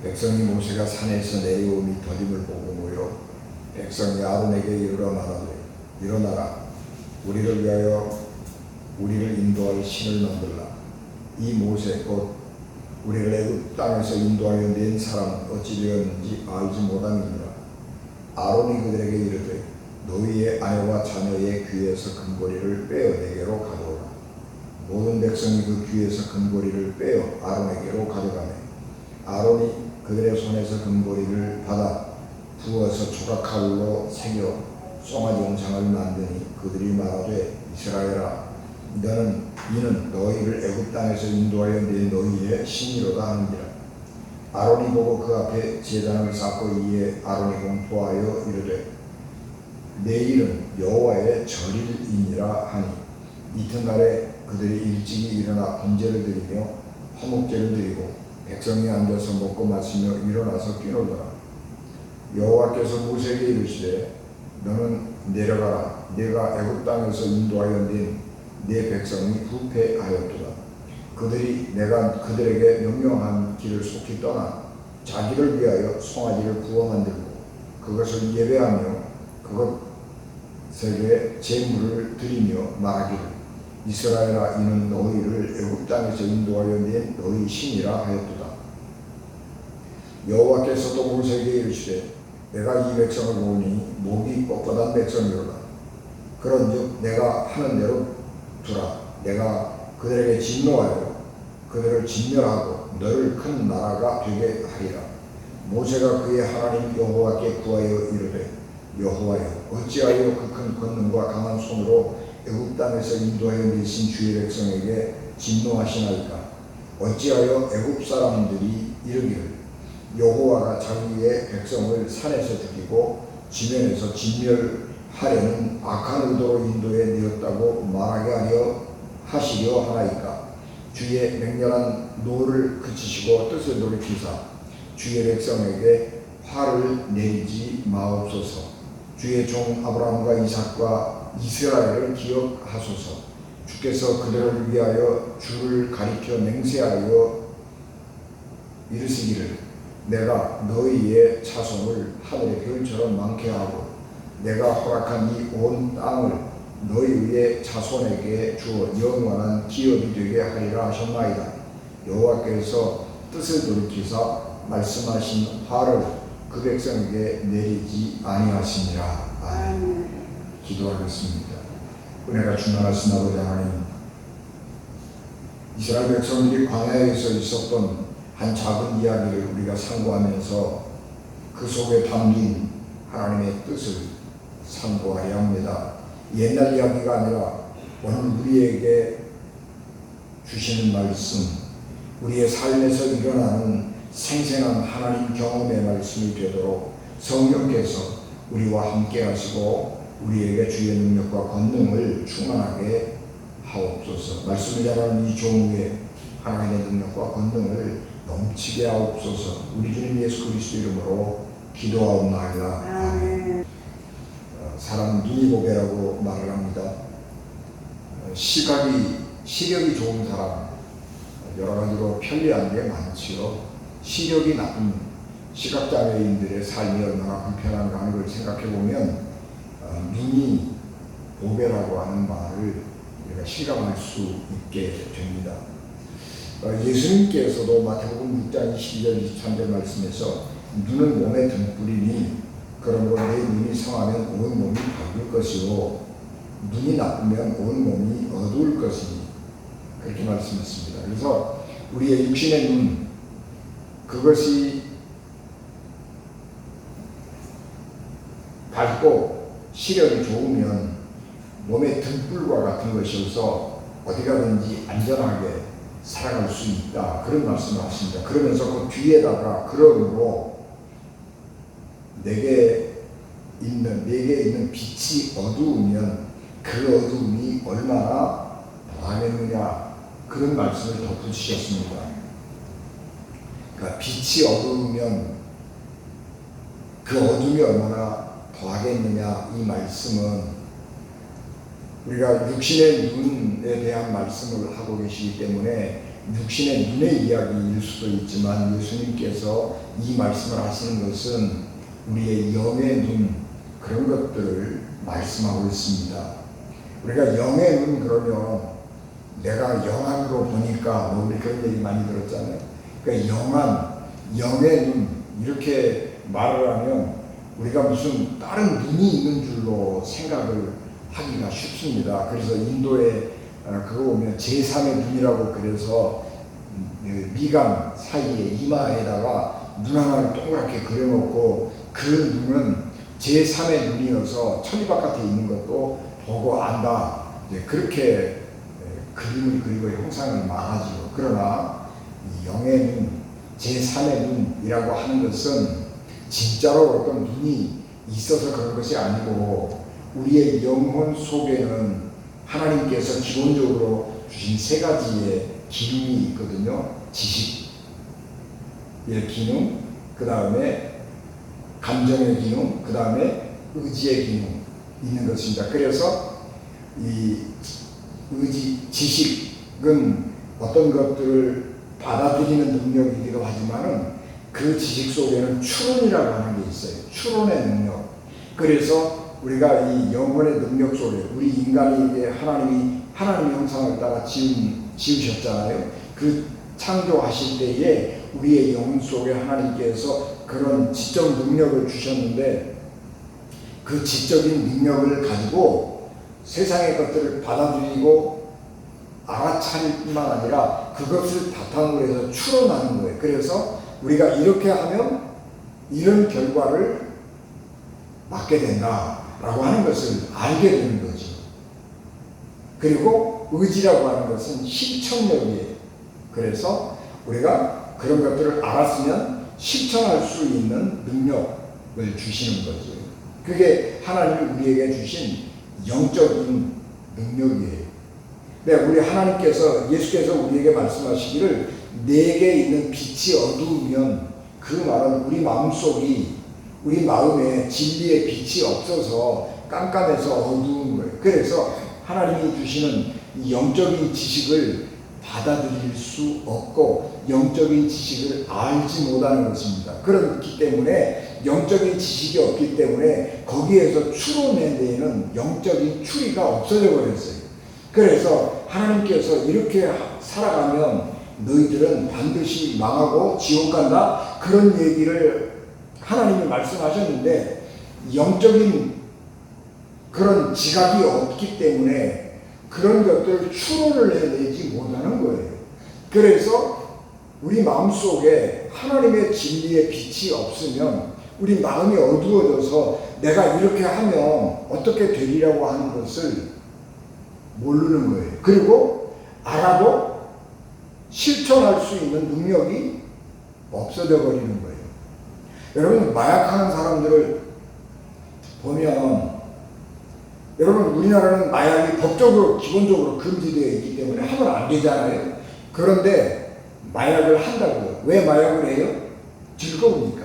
백성이 모세가 산에서 내려오니 더딤을 보고 모여 백성이 아론에게 이르러 말하되 일어나라 우리를 위하여 우리를 인도할 신을 만들라. 이 모세 곧 우리를 애굽 땅에서 인도하여 낸 사람은 어찌 되었는지 알지 못함이니라. 아론이 그들에게 이르되 너희의 아내와 자녀의 귀에서 금고리를 빼어 내게로 가져오라. 모든 백성이 그 귀에서 금고리를 빼어 아론에게로 가져가매 아론이 그들의 손에서 금고리를 받아 부어서 조각칼로 새겨 송아지 영상을 만드니 그들이 말하되 이스라엘아 이는 너희를 애굽 땅에서 인도하여 낸 너희의 신이로다 하느니라. 아론이 보고 그 앞에 제단을 쌓고 이에 아론이 공포하여 이르되 내일은 여호와의 절일이니라 하니 이튿날에 그들이 일찍이 일어나 번제를 드리며 화목제를 드리고 백성이 앉아서 먹고 마시며 일어나서 뛰놀더라. 여호와께서 모세에게 이르시되 너는 내려가라. 내가 애굽 땅에서 인도하여 낸 내 백성이 부패하였도다. 그들이 내가 그들에게 명령한 길을 속히 떠나 자기를 위하여 송아지를 구워 만들고 그것을 예배하며 그것에게 제물을 드리며 말하기를 이스라엘아 이는 너희를 애굽 땅에서 인도하여 낸 너희 신이라 하였도다. 여호와께서 또 모세에게 이르시되 내가 이 백성을 보니 목이 뻣뻣한 백성이로다. 그런즉 내가 하는 대로 두라. 내가 그들에게 진노하여 그들을 진멸하고 너를 큰 나라가 되게 하리라. 모세가 그의 하나님 여호와께 구하여 이르되 여호와여 어찌하여 그 큰 권능과 강한 손으로 애굽 땅에서 인도하여 내신 주의 백성에게 진노하시나이까. 어찌하여 애굽 사람들이 이르기를 여호와가 자기의 백성을 산에서 죽이고 지면에서 진멸하려는 악한 의도로 인도해 내었다고 말하게 하시려 하나이까. 주의 맹렬한 노를 그치시고 뜻을 돌이키사 주의 백성에게 화를 내리지 마옵소서. 주의 종 아브라함과 이삭과 이스라엘을 기억하소서. 주께서 그들을 위하여 주를 가리켜 맹세하여 이르시기를 내가 너희의 자손을 하늘의 별처럼 많게 하고 내가 허락한 이 온 땅을 너희의 자손에게 주어 영원한 기업이 되게 하리라 하셨나이다. 여호와께서 뜻을 돌이키사 말씀하신 화를 그 백성에게 내리지 아니하시니라. 아멘. 기도하겠습니다. 은혜가 충만하신 아버지 하나님, 이스라엘 백성들이 광야에서 있었던 한 작은 이야기를 우리가 상고하면서 그 속에 담긴 하나님의 뜻을 상고하려 합니다. 옛날 이야기가 아니라 오늘 우리에게 주시는 말씀, 우리의 삶에서 일어나는 생생한 하나님 경험의 말씀이 되도록 성령께서 우리와 함께 하시고 우리에게 주의 능력과 권능을 충만하게 하옵소서. 말씀을 전하는 이 종우에 하나님의 능력과 권능을 넘치게 하옵소서. 우리 주님 예수 그리스도 이름으로 기도하옵나이다. 아멘. 사람 눈이 보배라고 말을 합니다. 시력이 좋은 사람 여러 가지로 편리한 게 많지요. 시력이 나쁜 시각장애인들의 삶이 얼마나 불편한가 하는 걸 생각해 보면 눈이 보배라고 하는 말을 우리가 실감할 수 있게 됩니다. 예수님께서도 마태복음 6장 22절 23절 말씀에서 눈은 몸의 등불이니 그러므로 내 눈이 성하면 온 몸이 밝을 것이요 눈이 나쁘면 온 몸이 어두울 것이니 그렇게 말씀했습니다. 그래서 우리의 육신의 눈 그것이 밝고 시력이 좋으면 몸의 등불과 같은 것이어서 어디 가든지 안전하게 살아갈 수 있다. 그런 말씀을 하십니다. 그러면서 그 뒤에다가 그러므로 내게 있는 빛이 어두우면 그 어두움이 얼마나 더하겠느냐 그런 말씀을 덧붙이셨습니다. 그러니까 빛이 어두우면 그 어둠이 얼마나 더하겠느냐 이 말씀은 우리가 육신의 눈에 대한 말씀을 하고 계시기 때문에 육신의 눈의 이야기일 수도 있지만 예수님께서 이 말씀을 하시는 것은 우리의 영의 눈 그런 것들을 말씀하고 있습니다. 우리가 영의 눈 그러면 내가 영안으로 보니까 우리 그런 얘기 많이 들었잖아요. 그러니까 영의 눈 이렇게 말을 하면 우리가 무슨 다른 눈이 있는 줄로 생각을 하기가 쉽습니다. 그래서 인도에 그거 보면 제3의 눈이라고 그래서 미간 사이에 이마에다가 눈 하나를 동그랗게 그려놓고 그 눈은 제3의 눈이어서 천리 바깥에 있는 것도 보고 안다. 그렇게 그림을 그리고 형상을 말하죠. 그러나 영의 눈, 제3의 눈이라고 하는 것은 진짜로 어떤 눈이 있어서 그런 것이 아니고 우리의 영혼 속에는 하나님께서 기본적으로 주신 세 가지의 기능이 있거든요. 지식의 기능, 그 다음에 감정의 기능, 그 다음에 의지의 기능 있는 것입니다. 그래서 이 지식은 어떤 것들을 받아들이는 능력이기도 하지만은 그 지식 속에는 추론이라고 하는 게 있어요. 추론의 능력. 그래서 우리가 이 영혼의 능력 속에 우리 인간이 이제 하나님의 형상을 따라 지으셨잖아요. 그 창조하실 때에 우리의 영혼 속에 하나님께서 그런 지적 능력을 주셨는데 그 지적인 능력을 가지고 세상의 것들을 받아들이고 알아차릴 뿐만 아니라 그것을 바탕으로 해서 추론하는 거예요. 그래서 우리가 이렇게 하면 이런 결과를 맞게 된다라고 하는 것을 알게 되는 거죠. 그리고 의지라고 하는 것은 실천력이에요. 그래서 우리가 그런 것들을 알았으면 실천할 수 있는 능력을 주시는 거죠. 그게 하나님이 우리에게 주신 영적인 능력이에요. 네, 우리 하나님께서 예수께서 우리에게 말씀하시기를 내게 있는 빛이 어두우면 그 말은 우리 마음속이 우리 마음에 진리의 빛이 없어서 깜깜해서 어두운 거예요. 그래서 하나님이 주시는 이 영적인 지식을 받아들일 수 없고 영적인 지식을 알지 못하는 것입니다. 그렇기 때문에 영적인 지식이 없기 때문에 거기에서 추론해내는 영적인 추리가 없어져 버렸어요. 그래서 하나님께서 이렇게 살아가면 너희들은 반드시 망하고 지옥 간다 그런 얘기를 하나님이 말씀하셨는데 영적인 그런 지각이 없기 때문에 그런 것들을 추론을 해내지 못하는 거예요. 그래서 우리 마음속에 하나님의 진리의 빛이 없으면 우리 마음이 어두워져서 내가 이렇게 하면 어떻게 되리라고 하는 것을 모르는 거예요. 그리고 알아도 실천할 수 있는 능력이 없어져 버리는 거예요. 여러분 마약하는 사람들을 보면 여러분 우리나라는 마약이 법적으로 기본적으로 금지되어 있기 때문에 하면 안 되잖아요. 그런데 마약을 한다고요. 왜 마약을 해요? 즐거우니까.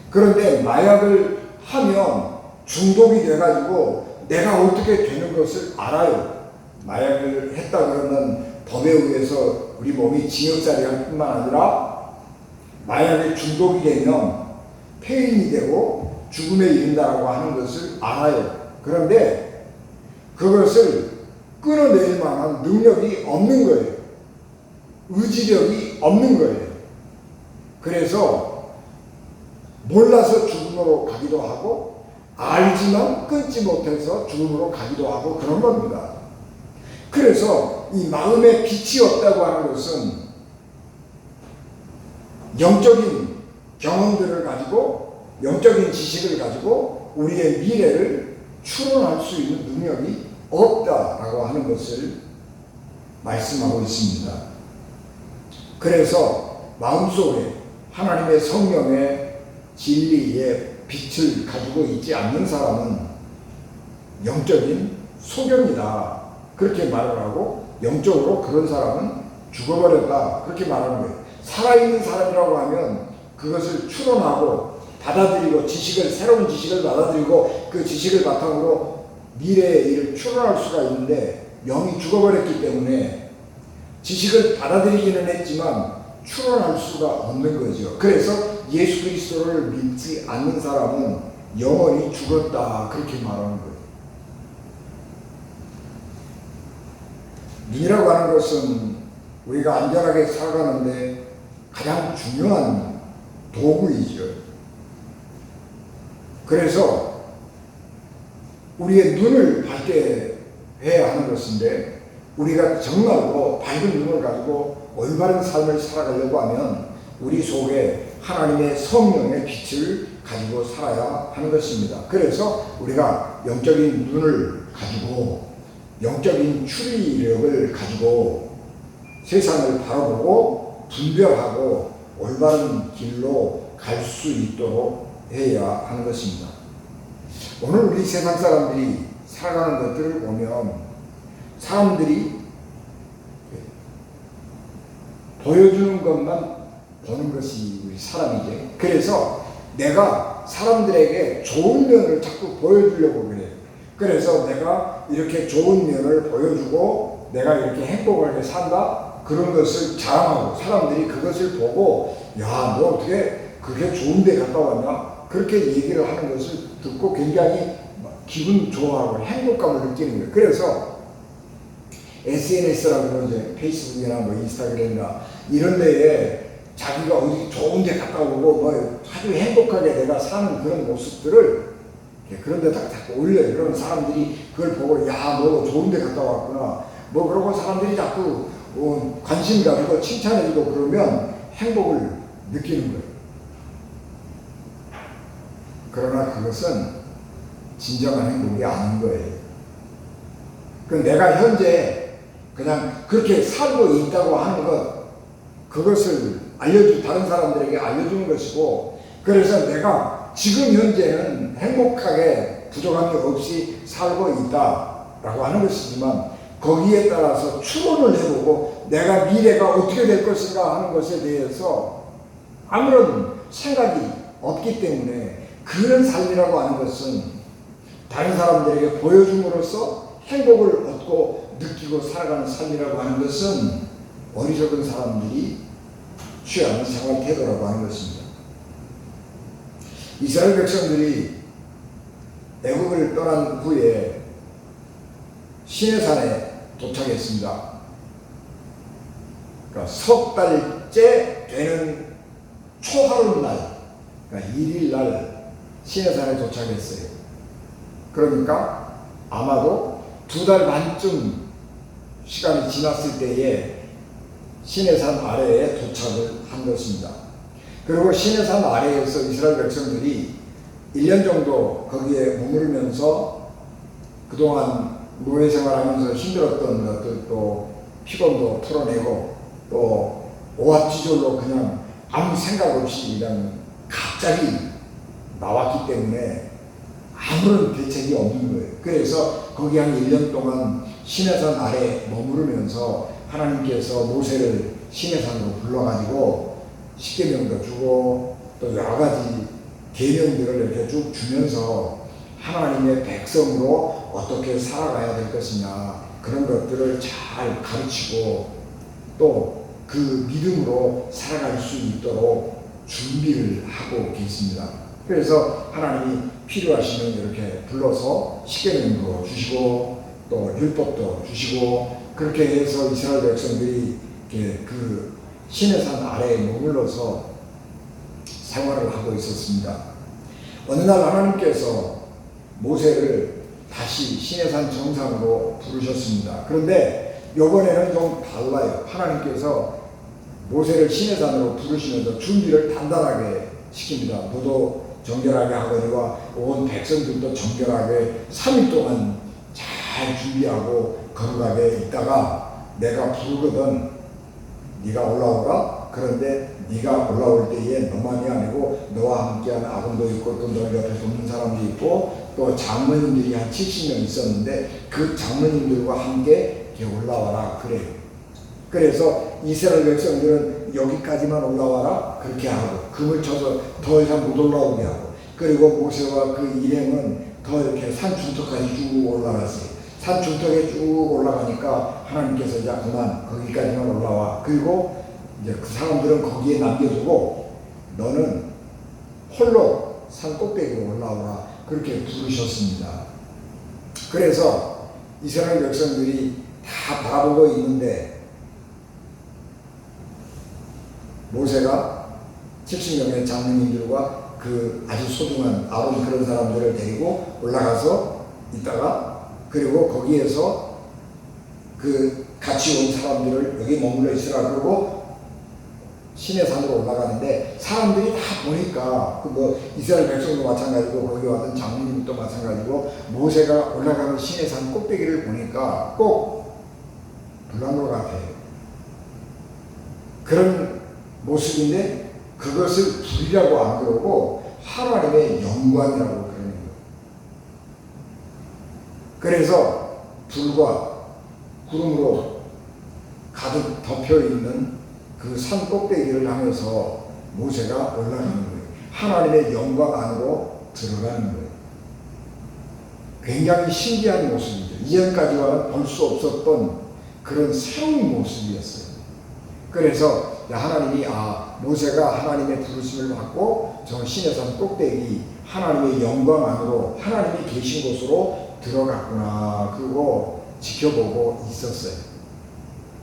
그런데 마약을 하면 중독이 돼가지고 내가 어떻게 되는 것을 알아요. 마약을 했다 그러면 법에 의해서 우리 몸이 징역살이 할 뿐만 아니라 마약에 중독이 되면 폐인이 되고 죽음에 이른다라고 하는 것을 알아요. 그런데 그것을 끊어낼 만한 능력이 없는 거예요. 의지력이 없는 거예요. 그래서 몰라서 죽음으로 가기도 하고 알지만 끊지 못해서 죽음으로 가기도 하고 그런 겁니다. 그래서 이 마음에 빛이 없다고 하는 것은 영적인 경험들을 가지고 영적인 지식을 가지고 우리의 미래를 추론할 수 있는 능력이 없다라고 하는 것을 말씀하고 있습니다. 그래서 마음속에 하나님의 성령의 진리의 빛을 가지고 있지 않는 사람은 영적인 소경이다. 그렇게 말을 하고 영적으로 그런 사람은 죽어버렸다. 그렇게 말하는 거예요. 살아있는 사람이라고 하면 그것을 추론하고 받아들이고 새로운 지식을 받아들이고 그 지식을 바탕으로 미래의 일을 추론할 수가 있는데 영이 죽어버렸기 때문에 지식을 받아들이기는 했지만 추론할 수가 없는 거죠. 그래서 예수 그리스도를 믿지 않는 사람은 영원히 죽었다. 그렇게 말하는 거예요. 눈이라고 하는 것은 우리가 안전하게 살아가는데 가장 중요한 도구이죠. 그래서 우리의 눈을 발대해야 하는 것인데 우리가 정말로 밝은 눈을 가지고 올바른 삶을 살아가려고 하면 우리 속에 하나님의 성령의 빛을 가지고 살아야 하는 것입니다. 그래서 우리가 영적인 눈을 가지고 영적인 추리력을 가지고 세상을 바라보고 분별하고 올바른 길로 갈 수 있도록 해야 하는 것입니다. 오늘 우리 세상 사람들이 살아가는 것들을 보면 사람들이 보여주는 것만 보는 것이 우리 사람이지. 그래서 내가 사람들에게 좋은 면을 자꾸 보여주려고 그래요. 그래서 내가 이렇게 좋은 면을 보여주고 내가 이렇게 행복하게 산다? 그런 것을 자랑하고 사람들이 그것을 보고 야, 너 어떻게 그게 좋은 데 갔다 왔냐? 그렇게 얘기를 하는 것을 듣고 굉장히 기분 좋아하고 행복감을 느끼는 거예요. 그래서 SNS라고 그러죠. 페이스북이나 뭐 인스타그램이나 이런 데에 자기가 어디 좋은 데 갔다 오고 뭐 아주 행복하게 내가 사는 그런 모습들을 그런 데다가 자꾸 올려요. 그러면 사람들이 그걸 보고 야, 너 좋은 데 갔다 왔구나. 뭐 그러고 사람들이 자꾸 관심 가지고 칭찬해주고 그러면 행복을 느끼는 거예요. 그러나 그것은 진정한 행복이 아닌 거예요. 내가 현재 그냥 그렇게 살고 있다고 하는 것, 그것을 다른 사람들에게 알려주는 것이고, 그래서 내가 지금 현재는 행복하게 부족함이 없이 살고 있다라고 하는 것이지만, 거기에 따라서 추론을 해보고 내가 미래가 어떻게 될 것인가 하는 것에 대해서 아무런 생각이 없기 때문에 그런 삶이라고 하는 것은 다른 사람들에게 보여줌으로써 행복을 얻고 느끼고 살아가는 삶이라고 하는 것은 어리석은 사람들이 취하는 생활 태도라고 하는 것입니다. 이스라엘 백성들이 애국을 떠난 후에 시내산에 도착했습니다. 그러니까 석 달째 되는 초하룻날, 그러니까 1일날 시내산에 도착했어요. 그러니까 아마도 2달 반쯤 시간이 지났을 때에 시내산 아래에 도착을 한 것입니다. 그리고 시내산 아래에서 이스라엘 백성들이 1년 정도 거기에 머무르면서 그동안 노예 생활하면서 힘들었던 것들 또 피곤도 털어내고 또 오합지졸로 그냥 아무 생각 없이 그냥 갑자기 나왔기 때문에 아무런 대책이 없는 거예요. 그래서 거기 한 1년 동안 시내산 아래 머무르면서 하나님께서 모세를 시내산으로 불러가지고 십계명도 주고 또 여러 가지 계명들을 이렇게 쭉 주면서 하나님의 백성으로 어떻게 살아가야 될 것이냐 그런 것들을 잘 가르치고 또 그 믿음으로 살아갈 수 있도록 준비를 하고 계십니다. 그래서 하나님이 필요하시면 이렇게 불러서 십계명도 주시고 또 율법도 주시고 그렇게 해서 이스라엘 백성들이 이렇게 그 시내산 아래에 머물러서 생활을 하고 있었습니다. 어느 날 하나님께서 모세를 다시 시내산 정상으로 부르셨습니다. 그런데 이번에는 좀 달라요. 하나님께서 모세를 시내산으로 부르시면서 준비를 단단하게 시킵니다. 너도 정결하게 하거니와 온 백성들도 정결하게 3일 동안 잘 준비하고 거룩하게 있다가 내가 부르거든 네가 올라오라. 그런데 네가 올라올 때에 너만이 아니고 너와 함께한 아론도 있고 또 너 옆에 돕는 사람도 있고 또 장로님들이 한 70명 있었는데 그 장로님들과 함께 이렇게 올라와라 그래요. 그래서 이스라엘 백성들은 여기까지만 올라와라 그렇게 하고 금을 쳐서 더 이상 못 올라오게 하고 그리고 모세와 그 일행은 더 이렇게 산 중턱까지 쭉 올라갔어요. 산 중턱에 쭉 올라가니까 하나님께서 이제 그만 거기까지만 올라와. 그리고 이제 그 사람들은 거기에 남겨두고 너는 홀로 산 꼭대기로 올라오라. 그렇게 부르셨습니다. 그래서 이스라엘 백성들이 다 바라보고 있는데 모세가 70명의 장로님들과 그 아주 소중한 아론 그런 사람들을 데리고 올라가서 있다가 그리고 거기에서 그 같이 온 사람들을 여기 머물러 있으라 그러고 시내산으로 올라가는데 사람들이 다 보니까 그 뭐 이스라엘 백성도 마찬가지고 거기 왔던 장로님도 마찬가지고 모세가 올라가는 시내산 꼭대기를 보니까 꼭 불난것 같아요. 그런 모습인데 그것을 불이라고 안 그러고 하나님의 영광이라고 그러는 거예요. 그래서 불과 구름으로 가득 덮여 있는 그 산 꼭대기를 향해서 모세가 올라가는 거예요. 하나님의 영광 안으로 들어가는 거예요. 굉장히 신기한 모습이죠. 이전까지와는 볼 수 없었던 그런 새로운 모습이었어요. 그래서 하나님이 모세가 하나님의 부르심을 받고 저 시내산 꼭대기 하나님의 영광 안으로 하나님이 계신 곳으로 들어갔구나. 그리고 지켜보고 있었어요.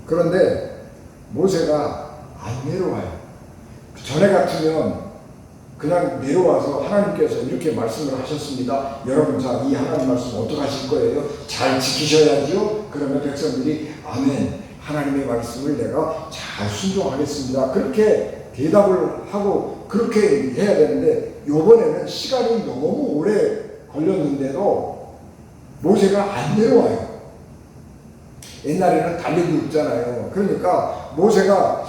그런데 모세가 안 내려와요. 전에 같으면 그냥 내려와서 하나님께서 이렇게 말씀을 하셨습니다. 여러분 자 이 하나님 말씀 어떻게 하실 거예요? 잘 지키셔야죠. 그러면 백성들이 아멘 하나님의 말씀을 내가 잘 순종하겠습니다. 그렇게 대답을 하고 그렇게 해야 되는데 이번에는 시간이 너무 오래 걸렸는데도 모세가 안 내려와요. 옛날에는 달리기 없잖아요. 그러니까 모세가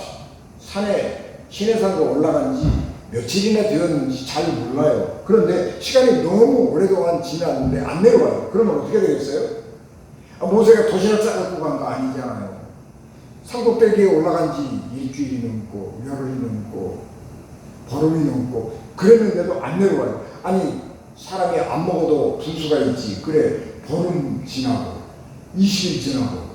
산에 시내산으로 올라간 지 며칠이나 되었는지 잘 몰라요. 그런데 시간이 너무 오랫동안 지났는데 안 내려와요. 그러면 어떻게 되겠어요? 모세가 도시락 싸갖고 간 거 아니잖아요. 산꼭대기에 올라간 지 일주일이 넘고 열흘이 넘고 보름이 넘고 그랬는데도 안 내려와요. 아니 사람이 안 먹어도 분수가 있지. 그래 보름 지나고 20일 지나고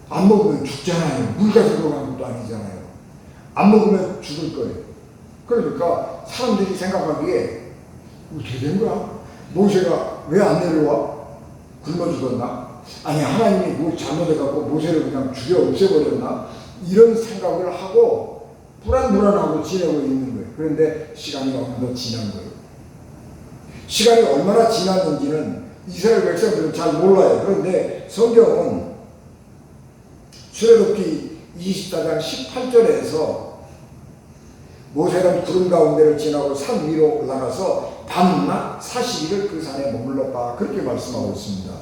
안 먹으면 죽잖아요. 물가 들어간 것도 아니잖아요. 안 먹으면 죽을 거예요. 그러니까 사람들이 생각하기에 어떻게 된 거야? 모세가 왜 안 내려와? 굶어 죽었나? 아니 하나님이 뭘 잘못해갖고 모세를 그냥 죽여 없애버렸나? 이런 생각을 하고 불안하고 지내고 있는 거예요. 그런데 시간이 어느덧 지난 거예요. 시간이 얼마나 지났는지는 이스라엘 백성들은 잘 몰라요. 그런데 성경은 출애굽기 24장 18절에서 모세는 구름 가운데를 지나고 산 위로 올라가서 밤낮 40일을 그 산에 머물렀다. 그렇게 말씀하고 있습니다.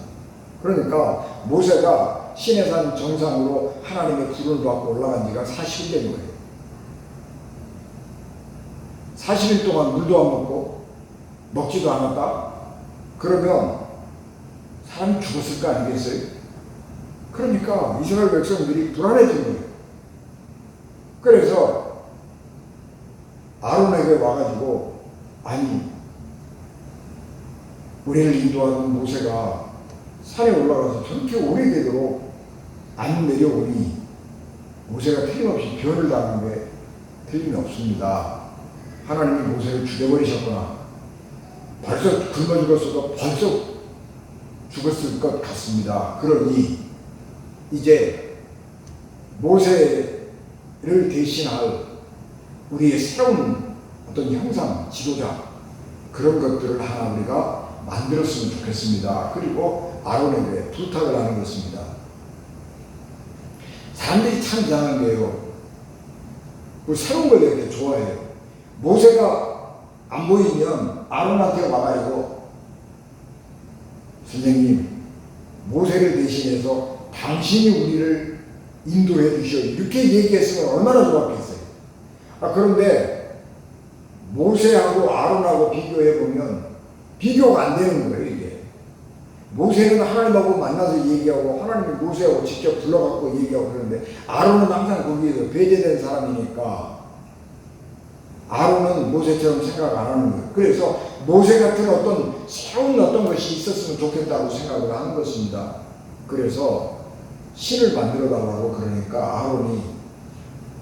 그러니까 모세가 시내산 정상으로 하나님의 구름을 받고 올라간 지가 40일 된 거예요. 40일 동안 물도 안 먹고 먹지도 않았다? 그러면 사람이 죽었을 거 아니겠어요? 그러니까 이스라엘 백성들이 불안해진 거예요. 그래서 아론에게 와가지고 아니 우리를 인도하는 모세가 산에 올라가서 저렇게 오래되도록 안 내려오니 모세가 틀림없이 변을 당한 게 틀림이 없습니다. 하나님이 모세를 죽여버리셨구나. 벌써 굶어 죽었어도 벌써 죽었을 것 같습니다. 그러니 이제 모세를 대신할 우리의 새로운 어떤 형상, 지도자 그런 것들을 하나 우리가 만들었으면 좋겠습니다. 그리고 아론에게 부탁을 하는 것입니다. 사람들이 참 이상한 게요. 새로운 걸 이렇게 좋아해요. 모세가 안 보이면 아론한테 와가지고 선생님 모세를 대신해서 당신이 우리를 인도해 주시오 이렇게 얘기했으면 얼마나 좋았겠어요. 그런데 모세하고 아론하고 비교해 보면 비교가 안 되는 거예요. 이게 모세는 하나님하고 만나서 얘기하고 하나님이 모세하고 직접 불러갖고 얘기하고 그러는데 아론은 항상 거기에서 배제된 사람이니까 아론은 모세처럼 생각 안 하는 거예요. 그래서 모세 같은 어떤 새로운 어떤 것이 있었으면 좋겠다고 생각을 하는 것입니다. 그래서 신을 만들어 달라고 그러니까 아론이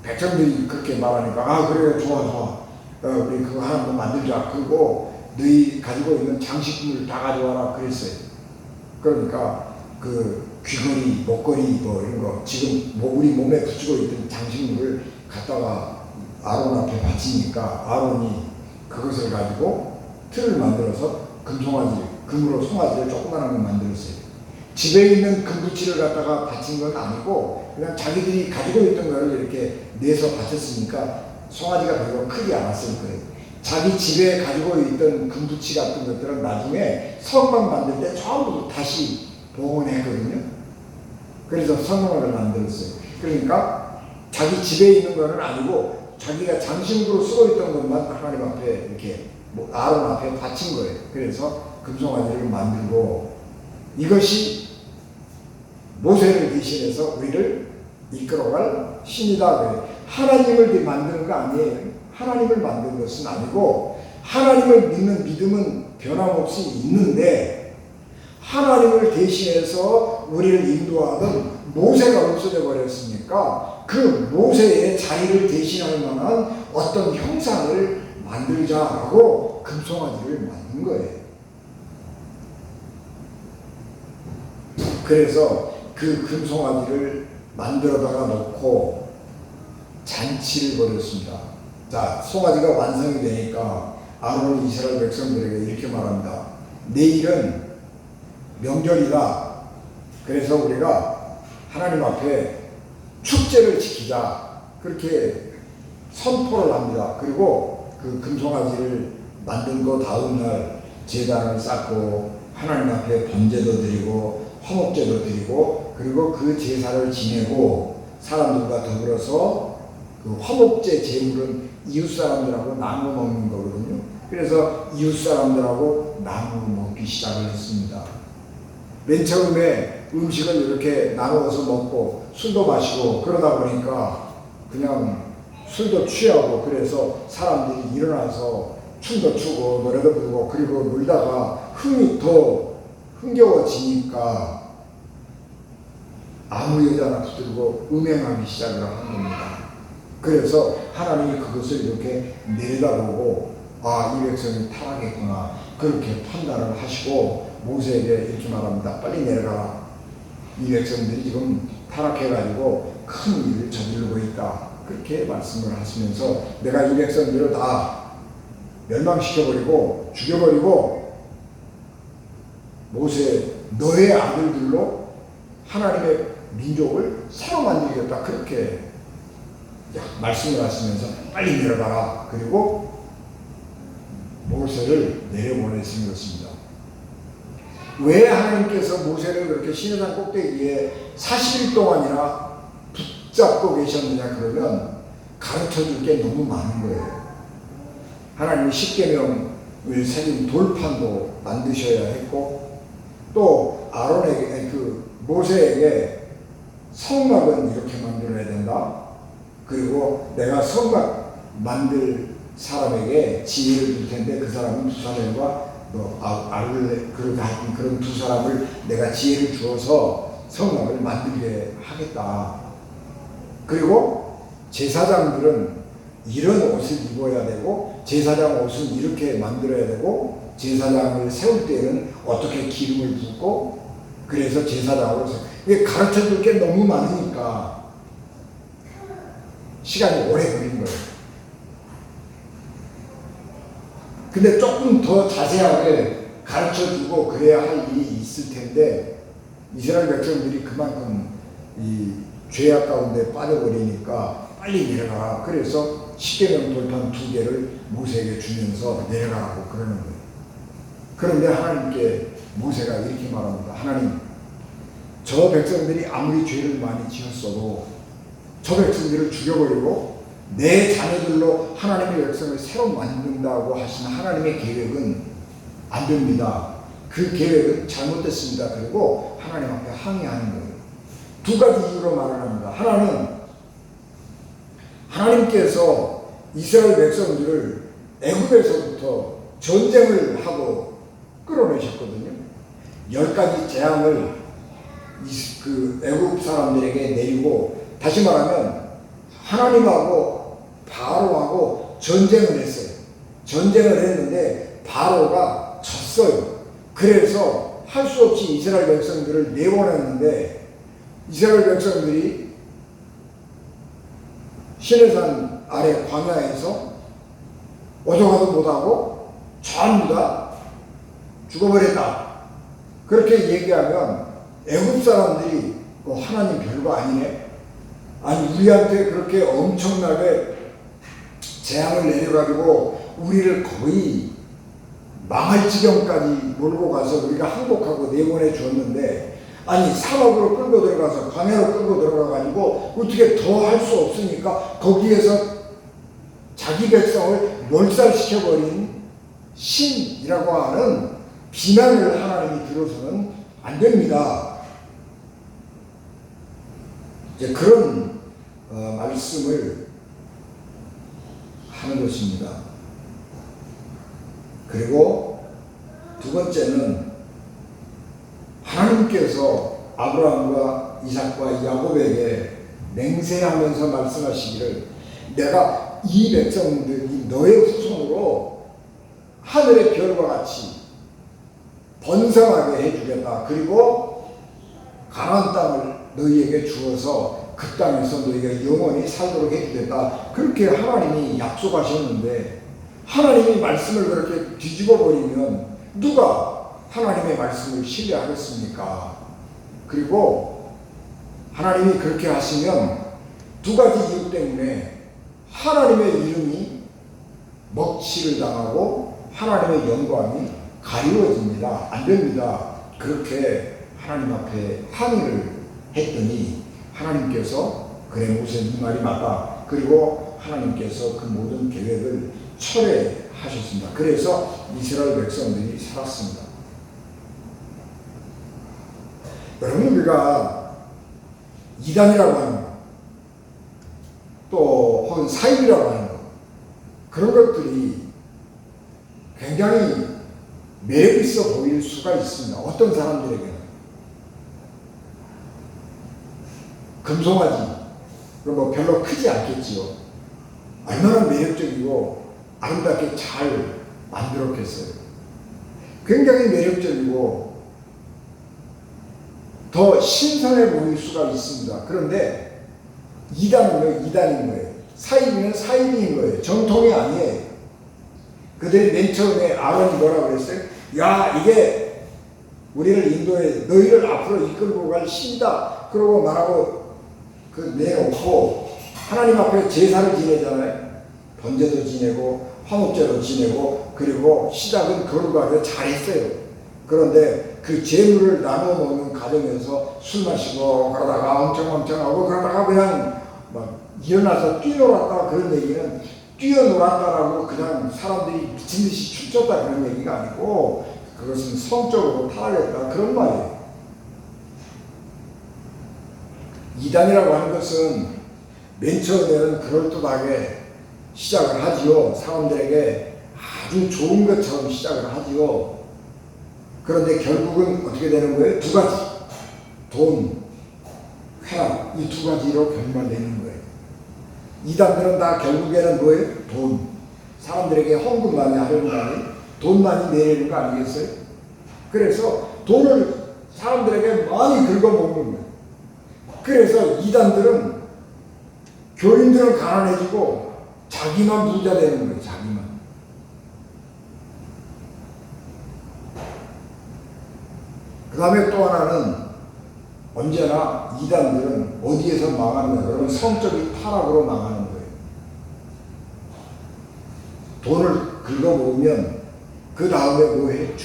백성들이 그렇게 말하니까 그래 좋아 우리 그거 하나 더 만들자. 그리고 너희 가지고 있는 장식품을 다 가져와라 그랬어요. 그러니까 그 귀걸이, 목걸이 뭐 이런 거 지금 우리 몸에 붙이고 있던 장식물을 갖다가 아론 앞에 바치니까 아론이 그것을 가지고 틀을 만들어서 금으로 송아지를 조그만한 걸 만들었어요. 집에 있는 금붙이를 갖다가 바친 건 아니고 그냥 자기들이 가지고 있던 걸 이렇게 내서 바쳤으니까 송아지가 별로 크지 않았을 거예요. 자기 집에 가지고 있던 금붙이 같은 것들은 나중에 성막 만들 때 전부 다시 복원했거든요. 그래서 성막을 만들었어요. 그러니까 자기 집에 있는 거는 아니고 자기가 장식으로 쓰고 있던 것만 하나님 앞에 이렇게 아론 앞에 바친 거예요. 그래서 금송아지를 만들고 이것이 모세를 대신해서 우리를 이끌어갈 신이다. 하나님을 만드는 거 아니에요. 하나님을 만든 것은 아니고 하나님을 믿는 믿음은 변함없이 있는데 하나님을 대신해서 우리를 인도하던 모세가 없어져 버렸으니까 그 모세의 자리를 대신할 만한 어떤 형상을 만들자라고 금송아지를 만든 거예요. 그래서 그 금송아지를 만들어다가 놓고 잔치를 벌였습니다. 자, 송아지가 완성이 되니까 아론은 이스라엘 백성들에게 이렇게 말합니다. 내일은 명절이다. 그래서 우리가 하나님 앞에 축제를 지키자. 그렇게 선포를 합니다. 그리고 그 금송아지를 만든 거 다음 날 제단을 쌓고 하나님 앞에 번제도 드리고 화목제도 드리고 그리고 그 제사를 지내고 사람들과 더불어서 그 화목제 제물은 이웃 사람들하고 나눠 먹는 거거든요. 그래서 이웃 사람들하고 나눠 먹기 시작을 했습니다. 맨 처음에 음식을 이렇게 나누어서 먹고 술도 마시고 그러다 보니까 그냥 술도 취하고 그래서 사람들이 일어나서 춤도 추고 노래도 부르고 그리고 놀다가 흥이 더 흥겨워지니까 아무 여자나 붙들고 음행하기 시작을 한 겁니다. 그래서 하나님이 그것을 이렇게 내려다보고 이 백성이 타락했구나 그렇게 판단을 하시고 모세에게 이렇게 말합니다. 빨리 내려가라. 이 백성들이 지금 타락해가지고 큰 일을 저지르고 있다. 그렇게 말씀을 하시면서 내가 이 백성들을 다 멸망시켜버리고 죽여버리고 모세 너의 아들들로 하나님의 민족을 새로 만들겠다. 그렇게 말씀을 하시면서 빨리 내려가라. 그리고 모세를 내려보내신 것입니다. 왜 하나님께서 모세를 그렇게 시내산 꼭대기에 40일 동안이나 붙잡고 계셨느냐 그러면 가르쳐줄 게 너무 많은 거예요. 하나님이 십계명을 새긴 돌판도 만드셔야 했고 또 아론에게 모세에게 성막은 이렇게 만들어야 된다. 그리고 내가 성막 만들 사람에게 지혜를 줄 텐데 그 사람은 두사람과 그런 두 사람을 내가 지혜를 주어서 성막을 만들게 하겠다. 그리고 제사장들은 이런 옷을 입어야 되고 제사장 옷은 이렇게 만들어야 되고 제사장을 세울 때는 어떻게 기름을 붓고 그래서 제사장으로 이게 가르쳐 줄 게 너무 많으니까 시간이 오래 걸린 거예요. 근데 조금 더 자세하게 가르쳐 주고 그래야 할 일이 있을 텐데 이스라엘 백성들이 그만큼 이 죄악 가운데 빠져버리니까 빨리 내려가라. 그래서 십계명 돌판 2개를 모세에게 주면서 내려가라고 그러는 거예요. 그런데 하나님께 모세가 이렇게 말합니다. 하나님, 저 백성들이 아무리 죄를 많이 지었어도 저 백성들을 죽여버리고 내 자녀들로 하나님의 백성을 새로 만든다고 하신 하나님의 계획은 안 됩니다. 그 계획은 잘못됐습니다. 그리고 하나님 앞에 항의하는 거예요. 2가지 이유로 말을 합니다. 하나는 하나님께서 이스라엘 백성들을 애굽에서부터 전쟁을 하고 끌어내셨거든요. 10가지 재앙을 그 애굽 사람들에게 내리고, 다시 말하면 하나님하고 바로하고 전쟁을 했어요. 전쟁을 했는데 바로가 졌어요. 그래서 할 수 없이 이스라엘 백성들을 내보냈는데 이스라엘 백성들이 시내산 아래 광야에서 오종하도 못하고 전부 다 죽어버렸다. 그렇게 얘기하면 애굽 사람들이 하나님 별거 아니네. 아니 우리한테 그렇게 엄청나게 재앙을 내려가지고 우리를 거의 망할 지경까지 몰고 가서 우리가 항복하고 내보내 줬는데, 아니 사막으로 끌고 들어가서 광야로 끌고 들어가가지고 어떻게 더 할 수 없으니까 거기에서 자기 백성을 몰살시켜버린 신이라고 하는 비난을 하나님이 들어서는 안 됩니다. 이제 그런 말씀을 하는 것입니다. 그리고 2번째는 하나님께서 아브라함과 이삭과 야곱에게 맹세하면서 말씀하시기를 내가 이 백성들이 너의 후손으로 하늘의 별과 같이 번성하게 해주겠다. 그리고 가나안 땅을 너희에게 주어서 그 땅에서 너희가 영원히 살도록 해주겠다. 그렇게 하나님이 약속하셨는데 하나님이 말씀을 그렇게 뒤집어 버리면 누가 하나님의 말씀을 신뢰하겠습니까? 그리고 하나님이 그렇게 하시면 2가지 이유 때문에 하나님의 이름이 먹칠을 당하고 하나님의 영광이 가리워집니다. 안 됩니다. 그렇게 하나님 앞에 항의를 했더니 하나님께서 그래 모세 네 말이 맞다. 그리고 하나님께서 그 모든 계획을 철회하셨습니다. 그래서 이스라엘 백성들이 살았습니다. 여러분, 우리가 이단이라고 하는 것, 또 혹은 사입이라고 하는 것, 그런 것들이 굉장히 매력 있어 보일 수가 있습니다. 어떤 사람들에게는 금송아지, 그럼 별로 크지 않겠지요. 얼마나 매력적이고 아름답게 잘 만들었겠어요. 굉장히 매력적이고 더 신선해 보일 수가 있습니다. 그런데 이단은요, 이단인 거예요. 사입이면 사입인 거예요. 정통이 아니에요. 그들이 맨 처음에 아론이 뭐라고 그랬어요? 야, 이게 우리를 인도해 너희를 앞으로 이끌고 갈 신이다. 그러고 말하고 내놓고 하나님 앞에 제사를 지내잖아요. 번제도 지내고 화목제도 지내고, 그리고 시작은 거룩하게 잘했어요. 그런데 그 재물을 나눠 먹는 과정에서 술 마시고 그러다가 엄청 하고 그러다가 그냥 막 일어나서 뛰놀았다, 그런 얘기는 뛰어놀았다라고 그냥 사람들이 미친듯이 춤췄다 그런 얘기가 아니고 그것은 성적으로 타락했다 그런 말이에요. 이단이라고 하는 것은 맨 처음에는 그럴듯하게 시작을 하지요. 사람들에게 아주 좋은 것처럼 시작을 하지요. 그런데 결국은 어떻게 되는 거예요? 2가지. 돈, 쾌락, 이 2가지로 결말내는 거예요. 이단들은 다 결국에는 뭐예요? 돈. 사람들에게 헌금 많이 하려는 거 아니에요? 돈 많이 내리는 거 아니겠어요? 그래서 돈을 사람들에게 많이 긁어먹는 거예요. 그래서 이단들은 교인들은 가난해지고 자기만 부자 되는 거예요. 자기만. 그 다음에 또 하나는 언제나 이단들은 어디에서 망하느냐 그러면 성적인 타락으로 망하는 거예요. 돈을 긁어모으면 그 다음에 뭐해?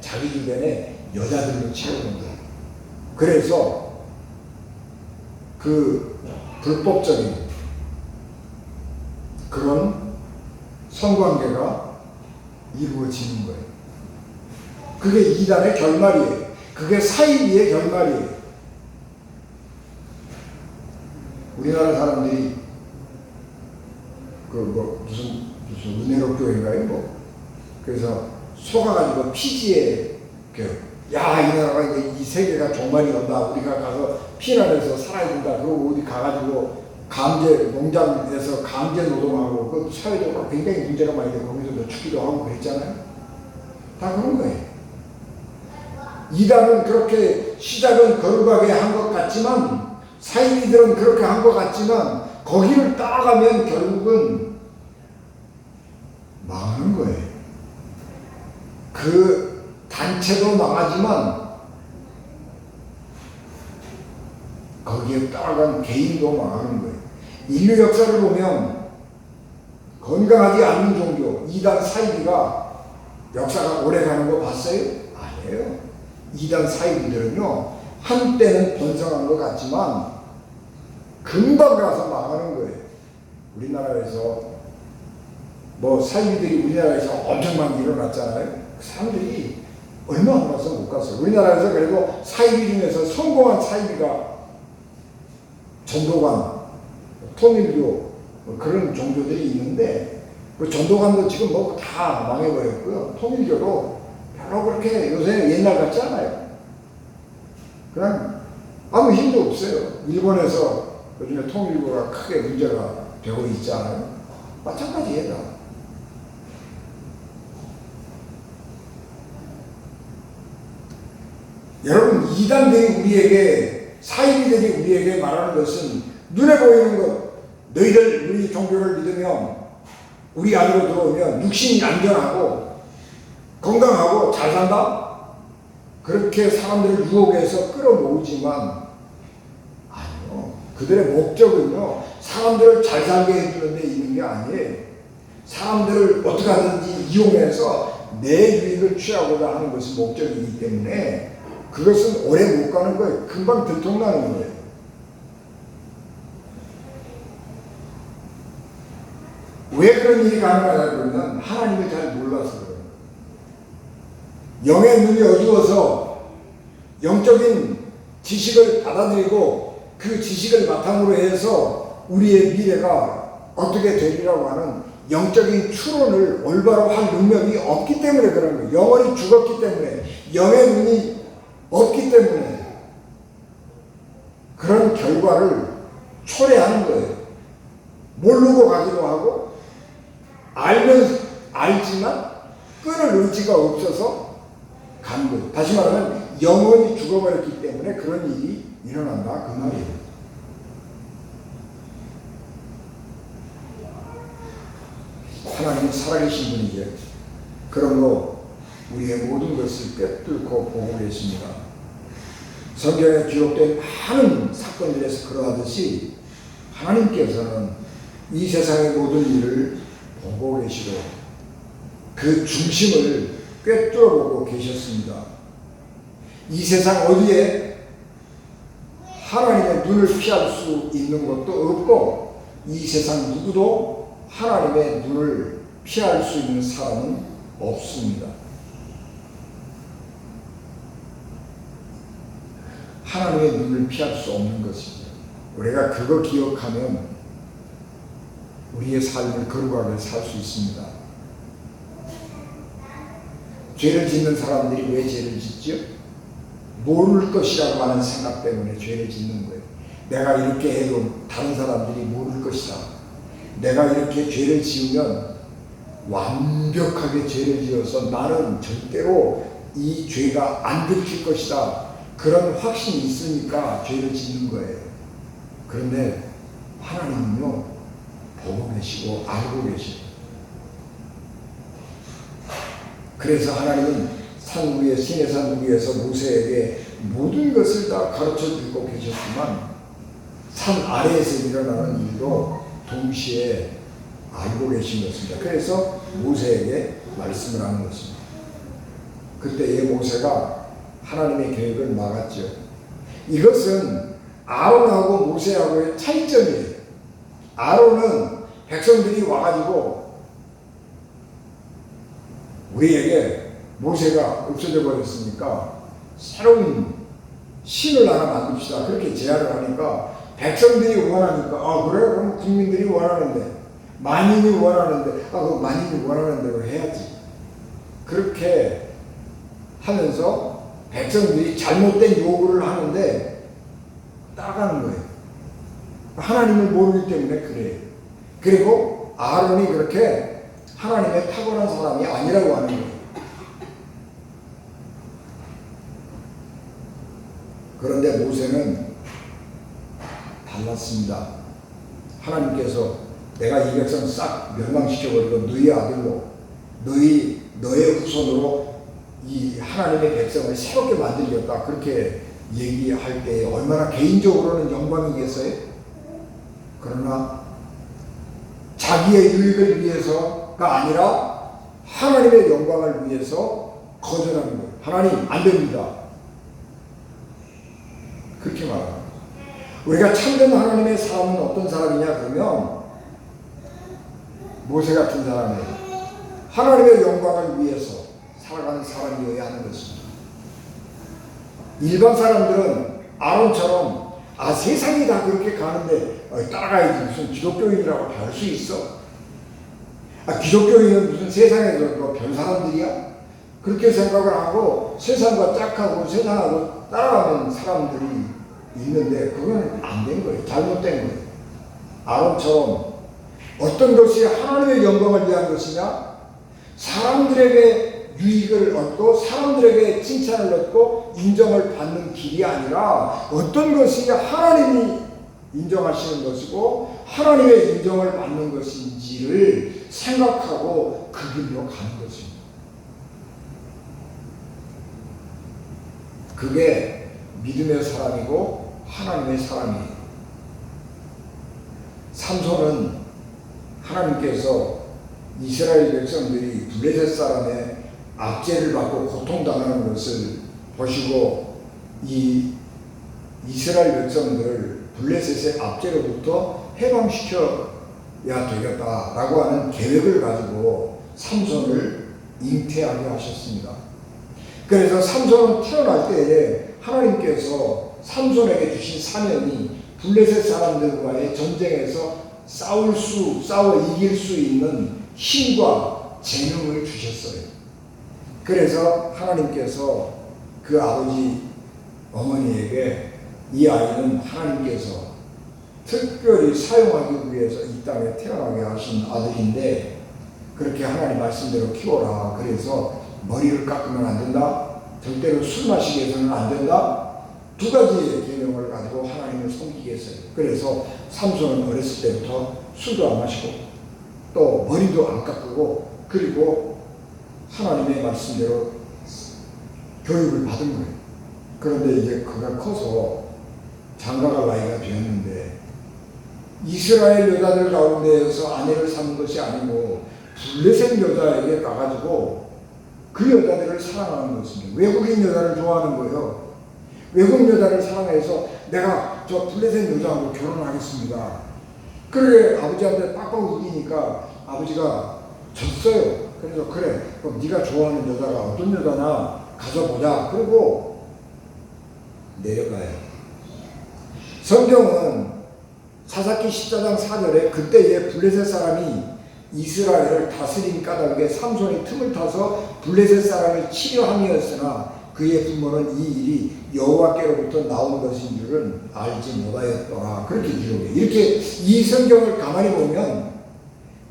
자기 주변에 여자들로 채우는 거예요. 그래서 그 불법적인 그런 성관계가 이루어지는 거예요. 그게 이단의 결말이에요. 그게 사이비의 결말이에요. 우리나라 사람들이 무슨 은혜로 교회인가요? 그래서 속아가지고 피지에 야, 이 나라가 이제 이 세계가 종말이 온다. 우리가 가서 피난해서 살아야 된다. 그리고 어디 가가지고 농장에서 강제 노동하고 그 사회적으로 굉장히 문제가 많이 되고 거기서 죽기도 하고 그랬잖아요. 다 그런 거예요. 이단은 그렇게 시작은 거룩하게 한 것 같지만 사이비들은 그렇게 한 것 같지만 거기를 따라가면 결국은 망하는 거예요. 그 단체도 망하지만 거기에 따라간 개인도 망하는 거예요. 인류 역사를 보면 건강하지 않는 종교, 이단 사이비가 역사가 오래 가는 거 봤어요? 아니에요. 이단 사이비들은요, 한때는 번성한 것 같지만 금방 가서 망하는 거예요. 우리나라에서 사이비들이 우리나라에서 엄청 많이 일어났잖아요. 그 사람들이 얼마 안 가서 못 갔어요. 우리나라에서 그래도 사이비 중에서 성공한 사이비가 전도관, 통일교 그런 종교들이 있는데 그 전도관도 지금 다 망해버렸고요. 통일교도 별로 그렇게 요새 옛날 같지 않아요. 그냥 아무 힘도 없어요. 일본에서 요즘에 통일교가 크게 문제가 되고 있잖아요. 마찬가지예요. 여러분, 이단들이 우리에게, 사이비들이 우리에게 말하는 것은 눈에 보이는 것, 너희들 우리 종교를 믿으면 우리 안으로 들어오면 육신이 안전하고 건강하고 잘 산다? 그렇게 사람들을 유혹해서 끌어모으지만 아니요. 그들의 목적은요, 사람들을 잘 살게 해주는 데 있는 게 아니에요. 사람들을 어떻게 하든지 이용해서 내 유익을 취하고자 하는 것이 목적이기 때문에 그것은 오래 못 가는 거예요. 금방 들통나는 거예요. 왜 그런 일이 가능하냐고 그러면 하나님을 잘 몰라서 그래요. 영의 눈이 어두워서 영적인 지식을 받아들이고 그 지식을 바탕으로 해서 우리의 미래가 어떻게 되리라고 하는 영적인 추론을 올바로 할 능력이 없기 때문에 그런 거예요. 영혼이 죽었기 때문에, 영의 눈이 없기 때문에 그런 결과를 초래하는 거예요. 모르고 가기도 하고 알지만 끊을 의지가 없어서 가는 거예요. 다시 말하면 영혼이 죽어버렸기 때문에 그런 일이 일어난다 그 말이에요. 하나님은 살아계신 분이죠. 그러므로 우리의 모든 것을 꿰뚫고 보고 계십니다. 성경에 기록된 많은 사건들에서 그러하듯이 하나님께서는 이 세상의 모든 일을 보고 계시고 그 중심을 꿰뚫어보고 계셨습니다. 이 세상 어디에 하나님의 눈을 피할 수 있는 것도 없고 이 세상 누구도 하나님의 눈을 피할 수 있는 사람은 없습니다. 하나님의 눈을 피할 수 없는 것이죠. 우리가 그거 기억하면 우리의 삶을 거룩하게 살 수 있습니다. 죄를 짓는 사람들이 왜 죄를 짓죠? 모를 것이라고 하는 생각 때문에 죄를 짓는 거예요. 내가 이렇게 해도 다른 사람들이 모를 것이다. 내가 이렇게 죄를 지으면 완벽하게 죄를 지어서 나는 절대로 이 죄가 안 들킬 것이다. 그런 확신이 있으니까 죄를 짓는 거예요. 그런데 하나님은요, 보고 계시고 알고 계시고, 그래서 하나님은 산 위에, 신의 산 위에서 모세에게 모든 것을 다 가르쳐 주고 계셨지만 산 아래에서 일어나는 일도 동시에 알고 계신 것입니다. 그래서 모세에게 말씀을 하는 것입니다. 그때의 모세가 하나님의 계획을 막았죠. 이것은 아론하고 모세하고의 차이점이에요. 아론은 백성들이 와가지고 우리에게 모세가 없어져 버렸으니까 새로운 신을 하나 만듭시다. 그렇게 제안을 하니까 백성들이 원하니까 그래? 그럼 국민들이 원하는데, 만인이 원하는데 그 만인이 원하는 대로 해야지. 그렇게 하면서 백성들이 잘못된 요구를 하는데 따라가는 거예요. 하나님을 모르기 때문에 그래요. 그리고 아론이 그렇게 하나님의 탁월한 사람이 아니라고 하는 거예요. 그런데 모세는 달랐습니다. 하나님께서 내가 이 백성 싹 멸망시켜버리고 너희 아들로 너의 후손으로 이 하나님의 백성을 새롭게 만들겠다, 그렇게 얘기할 때 얼마나 개인적으로는 영광이겠어요? 그러나 자기의 유익을 위해서가 아니라 하나님의 영광을 위해서 거절하는 거예요. 하나님 안 됩니다. 그렇게 말합니다. 우리가 참된 하나님의 사람은 어떤 사람이냐 그러면 모세 같은 사람이에요. 하나님의 영광을 위해서 살아가는 사람이어야 하는 것입니다. 일반 사람들은 아론처럼 세상이 다 그렇게 가는데 따라가야지, 무슨 기독교인이라고 할 수 있어? 기독교인은 무슨 세상에서 별 사람들이야? 그렇게 생각을 하고 세상과 짝하고 세상하고 따라가는 사람들이 있는데 그건 안 된 거예요. 잘못된 거예요. 아론처럼 어떤 것이 하나님의 영광을 위한 것이냐? 사람들에게 유익을 얻고 사람들에게 칭찬을 얻고 인정을 받는 길이 아니라 어떤 것이 하나님이 인정하시는 것이고 하나님의 인정을 받는 것인지를 생각하고 그 길로 가는 것입니다. 그게 믿음의 사람이고 하나님의 사람이에요. 삼손은 하나님께서 이스라엘 백성들이 블레셋 사람의 압제를 받고 고통당하는 것을 보시고 이 이스라엘 백성들을 블레셋의 압제로부터 해방시켜야 되겠다라고 하는 계획을 가지고 삼손을 잉태하게 하셨습니다. 그래서 삼손은 태어날 때에 하나님께서 삼손에게 주신 사명이 블레셋 사람들과의 전쟁에서 싸워 이길 수 있는 힘과 재능을 주셨어요. 그래서 하나님께서 그 아버지 어머니에게 이 아이는 하나님께서 특별히 사용하기 위해서 이 땅에 태어나게 하신 아들인데 그렇게 하나님 말씀대로 키워라. 그래서 머리를 깎으면 안 된다. 절대로 술 마시게 해서는 안 된다. 두 가지의 계명을 가지고 하나님을 섬기게 했어요. 그래서 삼손은 어렸을 때부터 술도 안 마시고 또 머리도 안 깎고 그리고 하나님의 말씀대로 교육을 받은 거예요. 그런데 이제 그가 커서 장가갈 나이가 되었는데 이스라엘 여자들 가운데에서 아내를 삼는 것이 아니고 블레셋 여자에게 가가지고 그 여자들을 사랑하는 것입니다. 외국인 여자를 좋아하는 거예요. 외국 여자를 사랑해서 내가 저 블레셋 여자하고 결혼하겠습니다. 그래 아버지한테 빡빡 우기니까 아버지가 졌어요. 그래서 그래 그럼 네가 좋아하는 여자가 어떤 여자나 가져보자. 그리고 내려가요. 성경은 사사기 14장 4절에 그때의 블레셋 사람이 이스라엘을 다스린 까닭에 삼손이 틈을 타서 블레셋 사람을 치려 함이었으나 그의 부모는 이 일이 여호와께로부터 나온 것인 줄은 알지 못하였더라. 그렇게 기록해요. 이렇게 이 성경을 가만히 보면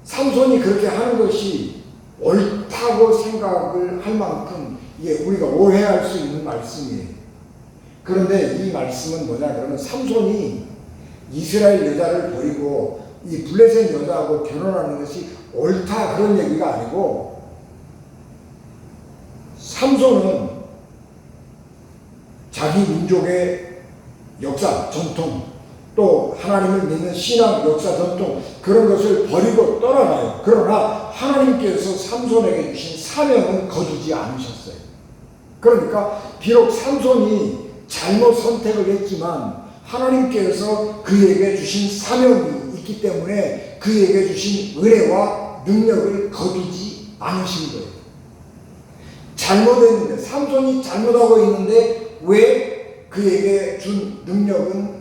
삼손이 그렇게 하는 것이 옳다고 생각을 할 만큼 이게 우리가 오해할 수 있는 말씀이에요. 그런데 이 말씀은 뭐냐 그러면 삼손이 이스라엘 여자를 버리고 이 블레셋 여자하고 결혼하는 것이 옳다 그런 얘기가 아니고, 삼손은 자기 민족의 역사, 전통, 또 하나님을 믿는 신앙, 역사, 전통 그런 것을 버리고 떠나가요. 그러나 하나님께서 삼손에게 주신 사명은 거두지 않으셨어요. 그러니까 비록 삼손이 잘못 선택을 했지만 하나님께서 그에게 주신 사명이 있기 때문에 그에게 주신 은혜와 능력을 거두지 않으신 거예요. 잘못했는데, 삼손이 잘못하고 있는데 왜 그에게 준 능력은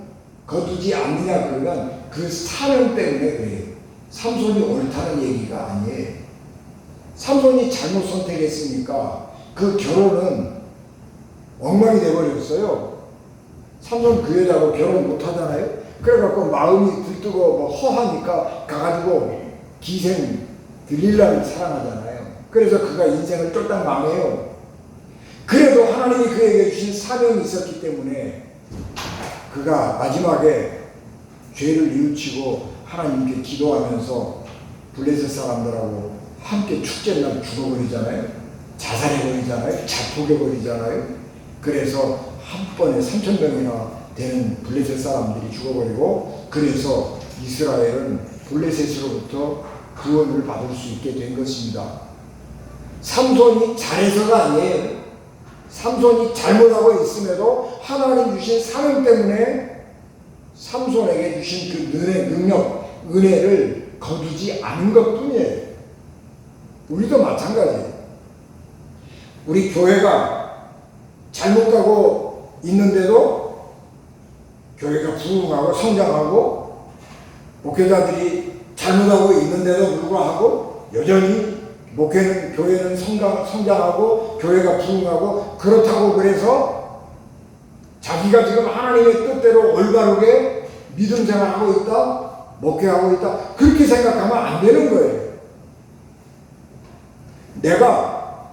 거두지 않느냐 그러면 그 사명 때문에 그래요. 삼손이 옳다는 얘기가 아니에요. 삼손이 잘못 선택했으니까 그 결혼은 엉망이 돼버렸어요. 삼손 그 여자하고 결혼 못하잖아요. 그래갖고 마음이 들뜨고 뭐 허하니까 가가지고 기생 들릴라를 사랑하잖아요. 그래서 그가 인생을 쫄딱 망해요. 그래도 하나님이 그에게 주신 사명이 있었기 때문에 그가 마지막에 죄를 뉘우치고 하나님께 기도하면서 블레셋 사람들하고 함께 축제날 죽어버리잖아요. 자살해버리잖아요. 자폭해버리잖아요. 그래서 한 번에 3,000명이나 되는 블레셋 사람들이 죽어버리고, 그래서 이스라엘은 블레셋으로부터 구원을 받을 수 있게 된 것입니다. 삼손이 잘해서가 아니에요. 삼손이 잘못하고 있음에도 하나님 주신 사명 때문에 삼손에게 주신 그 능력, 은혜를 거두지 않은 것뿐이에요. 우리도 마찬가지예요. 우리 교회가 잘못 가고 있는데도 교회가 부흥하고 성장하고, 목회자들이 잘못하고 있는데도 불구하고 여전히 교회는 성장하고 교회가 부흥하고, 그렇다고 그래서 자기가 지금 하나님의 뜻대로 올바르게 믿음 생활하고 있다, 목회하고 있다, 그렇게 생각하면 안 되는 거예요. 내가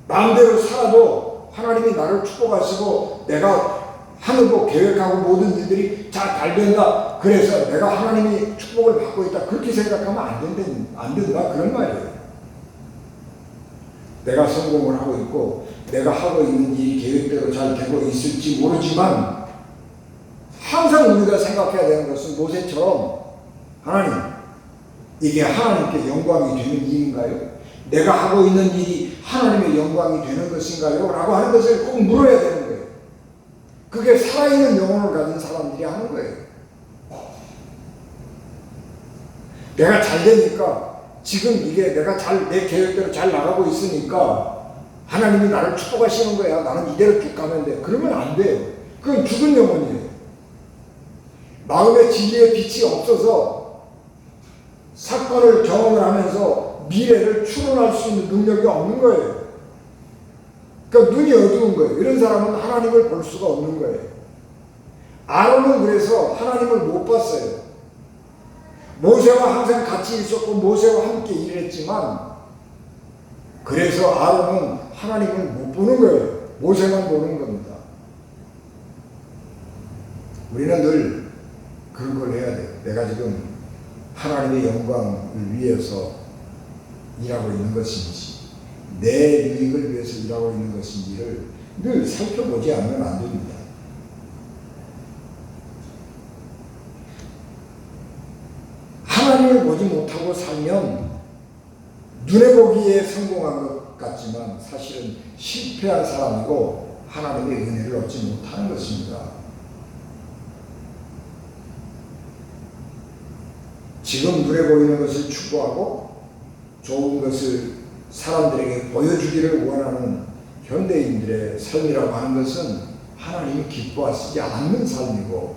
마음대로 살아도 하나님이 나를 축복하시고 내가 하는 거 계획하고 모든 일들이 잘 된다, 그래서 내가 하나님이 축복을 받고 있다, 그렇게 생각하면 안 된다 그런 말이에요. 내가 성공을 하고 있고 내가 하고 있는 일이 계획대로 잘 되고 있을지 모르지만, 항상 우리가 생각해야 되는 것은 모세처럼, 하나님, 이게 하나님께 영광이 되는 일인가요? 내가 하고 있는 일이 하나님의 영광이 되는 것인가요? 라고 하는 것을 꼭 물어야 되는 거예요. 그게 살아있는 영혼을 가진 사람들이 하는 거예요. 내가 잘 되니까, 지금 이게 내가 내 계획대로 잘 나가고 있으니까 하나님이 나를 축복하시는 거야. 나는 이대로 쭉 가면 돼. 그러면 안 돼요. 그건 죽은 영혼이에요. 마음의 진리의 빛이 없어서 사건을 경험을 하면서 미래를 추론할 수 있는 능력이 없는 거예요. 그러니까 눈이 어두운 거예요. 이런 사람은 하나님을 볼 수가 없는 거예요. 아론은 그래서 하나님을 못 봤어요. 모세와 항상 같이 있었고 모세와 함께 일했지만, 그래서 아론은 하나님을 못 보는 거예요. 모세만 보는 겁니다. 우리는 늘 그런 걸 해야 돼요. 내가 지금 하나님의 영광을 위해서 일하고 있는 것인지, 내 유익을 위해서 일하고 있는 것인지를 늘 살펴보지 않으면 안 됩니다. 하나님을 보지 못하고 살면 눈에 보기에 성공한 것 같지만 사실은 실패한 사람이고 하나님의 은혜를 얻지 못하는 것입니다. 지금 눈에 보이는 것을 추구하고 좋은 것을 사람들에게 보여주기를 원하는 현대인들의 삶이라고 하는 것은 하나님이 기뻐하시지 않는 삶이고,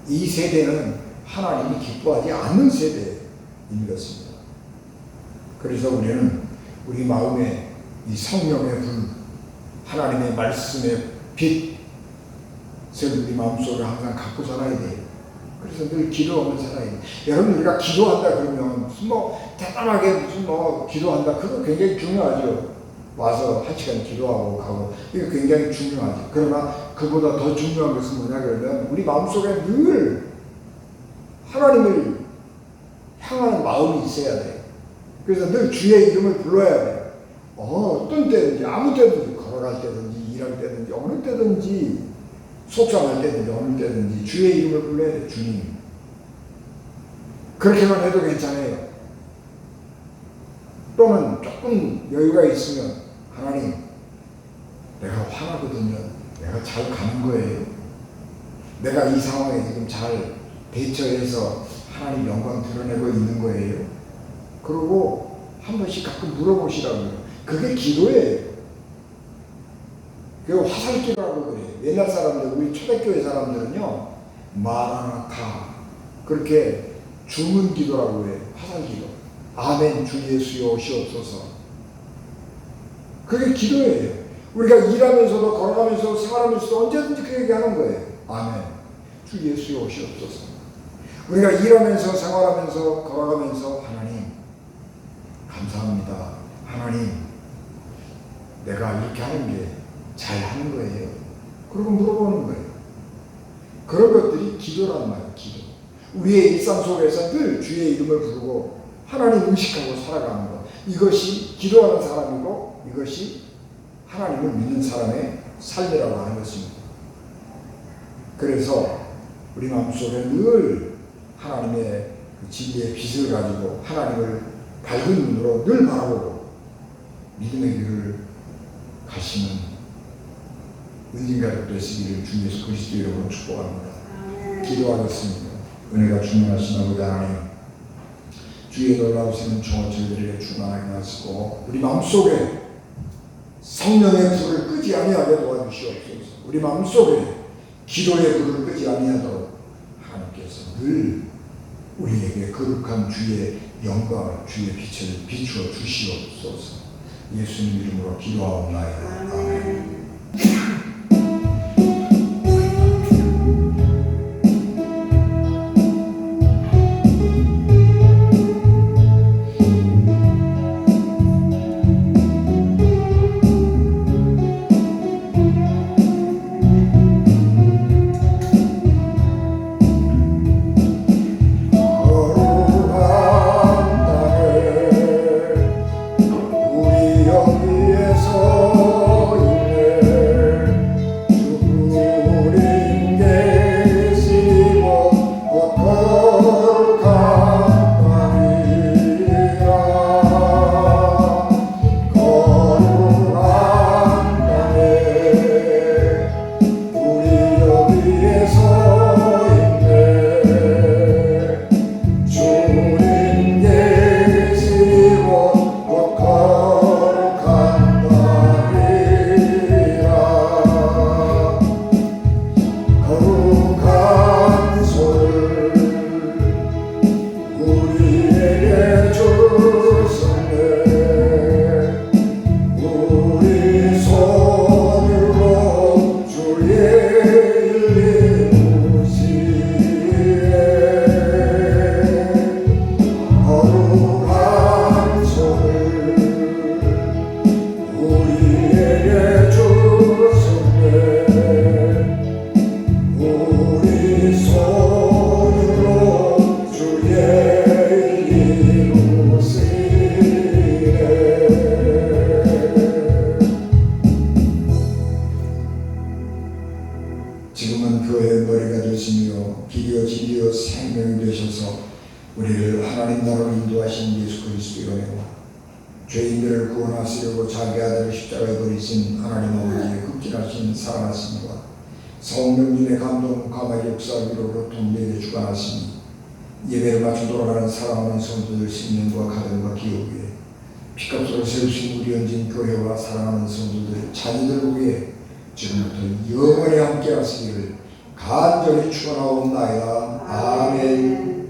이 세대는 하나님이 기뻐하지 않는 세대인 것입니다. 그래서 우리는 우리 마음에 이 성령의 불, 하나님의 말씀의 빛을 우리 마음속에 항상 갖고 살아야 돼요. 그래서 늘 기도하면 살아요. 여러분 우리가 기도한다 그러면 무슨 대단하게 무슨 기도한다 그거 굉장히 중요하죠. 와서 1시간 기도하고 가고 이거 굉장히 중요하죠. 그러나 그보다 더 중요한 것은 뭐냐 그러면 우리 마음속에 늘 하나님을 향하는 마음이 있어야 돼요. 그래서 늘 주의 이름을 불러야 돼요. 어떤 때든지 아무 때든지 걸어갈 때든지 일할 때든지 어느 때든지 속상할 때든지 어느 때든지 주의 이름을 불러야 돼요. 주님. 그렇게만 해도 괜찮아요. 또는 조금 여유가 있으면 하나님 내가 화나거든요. 내가 잘 가는 거예요. 내가 이 상황에 지금 잘 대처해서 하나님 영광 드러내고 있는 거예요. 그리고 한 번씩 가끔 물어보시라고요. 그게 기도예요. 그 화살기도라고 그래요. 옛날 사람들, 우리 초대교회 사람들은요, 마라나타 그렇게 주문 기도라고 해요. 화살기도. 아멘 주 예수여 오시옵소서. 그게 기도예요. 우리가 일하면서도 걸어가면서도 생활하면서도 언제든지 그 얘기하는 거예요. 아멘 주 예수여 오시옵소서. 우리가 일하면서 생활하면서 걸어가면서 하나님 감사합니다. 하나님 내가 이렇게 하는 게 잘하는 거예요. 그러고 물어보는 거예요. 그런 것들이 기도란 말이에요. 기도. 우리의 일상 속에서 늘 주의 이름을 부르고 하나님 의식하고 살아가는 것. 이것이 기도하는 사람이고 이것이 하나님을 믿는 사람의 삶이라고 하는 것입니다. 그래서 우리 마음속에 늘 하나님의 그 진리의 빛을 가지고 하나님을 밝은 눈으로 늘 바라보고 믿음의 길을 가시는 은진가족 되시기를 주 예수 그리스도 이름으로 축복합니다. 기도하겠습니다. 은혜가 충만하신 아버지 하나님, 주의 놀라우신 종을 저희들에게 충만하게 하시고 우리 마음속에 성령의 불을 끄지 아니하게 도와주시옵소서. 우리 마음속에 기도의 불을 끄지 아니하도록 하나님께서 늘 우리에게 거룩한 주의 영광을, 주의 빛을 비추어 주시옵소서. 예수님 이름으로 기도하옵나이다. 아멘. 지금은 교회의 머리가 되시며 길이요 진리요 생명이 되셔서 우리를 하나님 나라로 인도하신 예수 그리스도의 은혜와 죄인들을 구원하시려고 자기 아들을 십자가에 버리신 하나님 아버지의 극진하신 사랑하심과 성령님의 감동 감화의 역사기로 교통되게 주관하시니 예배를 마쳐 돌아가는 사랑하는 성도들 생명과 가정과 기업에 피값으로 세우신 우리 연진 교회와 사랑하는 성도들 자녀들 위해 지금부터 영원히 함께 하시기를 간절히 축원하옵나이다. 아멘.